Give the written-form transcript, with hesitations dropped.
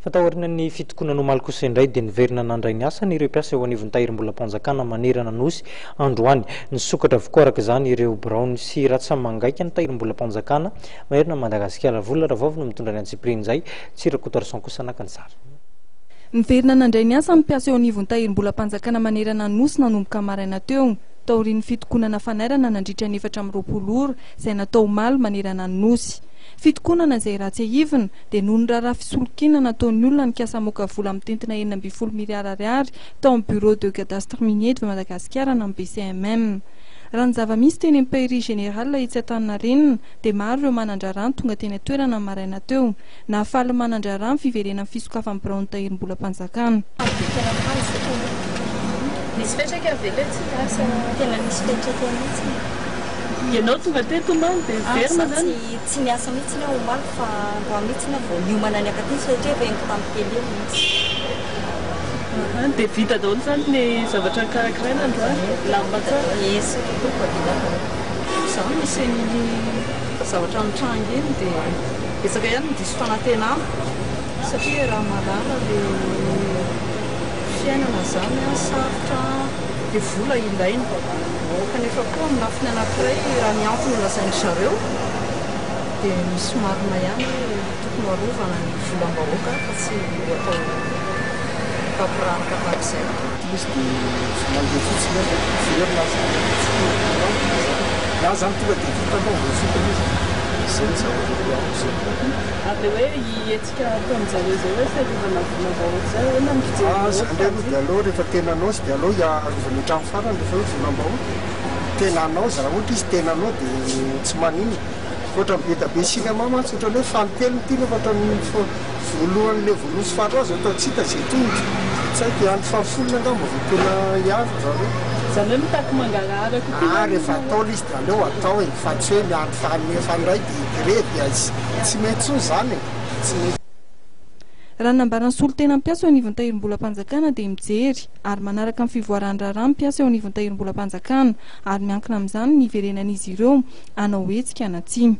Taorian'ny fitokonany omaly kosa indray dia niverina nandray ny asany ireo mpiasa eo anivon'ny tahirim-bolam-panjakana manerana Nosy androany Nisokatra avokoa araka izany ireo birao sy ratsamangaikan'ny tahirim-bolam-panjakana manerana Madagasikara vola raha vao no mitondra ny antsipirin'izay tsirakotarson kosa nakany sary. Niverina nandray ny asa mpiasa eo anivon'ny tahirim-bolam-panjakana manerana Nosy nanomboka maraina teo. Taorian'ny fitokonana fanairana nandritra ny 420 ora izay natao omaly manerana Nosy. Fitokonana izay ratsy ahivina dia noho ny raharaha fisolokiana nataon'ny olona nikasa moka vola mitentina 12 miliara ariary tao amin'ny bureau de cadastre minier de Madagasikara na BCMM. Raha ny zava-misy teny amin'ny pairie générale itsy Antaninarenina dia maro ireo manandrarano tonga teny toerana maraina teo. Nahafaly manandrarano fiverenan'ny fisokafany birao ny tahirim-bolam-panjakana. Nisy fetraka veletsy tena nisy fetraka mihitsy. Ianao tonga teto man dia verina zany tsy miasa mihitsy na omaly fa androa mihitsy na vao niomana ny akaty satria veniko tamin'ny telo mihitsy. Dia vita daholo zany ny zavatra karakaraina androany lamba tsara. Esy tokoa vita zaho misy zavatra mitranga iny dia betsaka ihany ny diso fanantenana satria raha malala ilay fiainana zany sarotra dia vola ilaina kanefa koa amin'ny lafiny anankiray raha miantony lazainy zareo dia misy marina ihany tokony arovana ny volam-bahoaka fa tsy atao papiraraka tahak'izay. Là zany tonga dia vitanao voafitana izay ny dia hoe hietsika ataon'zareo zay hoe fiarovana volam-bahoaka zay hoe na mifijery zany aloha dia aloha rehefa tenanao sy dia aloha hiarovana hatrany farany rehefa hoe volam-bahoaka tenanao za raha ohatra izy tenanao dia tsy manino ohatra ny be da be sinema mantsy ohatra hoe fanotelo ty nefa ohatran'ny voalohan'ilay voaloha sy faharoa azo atao tsy hita zay tongotra tsy haiko andro fahafolona angamba vao tena hiavy zareo. Zany hoe mitaky mangarahara kokoa. Rehefa atao izy dia aleo atao e fa tsy hoe miandro fanray dia grevy azy tsy mety tsony zany tsy mety. Raha nambarany solo tena mpiasa eo anivon'ny tahirim-bolam-panjakana dia mijery ary manaraka amin'ny fivoaran-draharaha mpiasa eo anivon'ny tahirim-bolam-panjakana ary miankina amin'izany ny iverenan'izy ireo hanao hetsika anatsimy.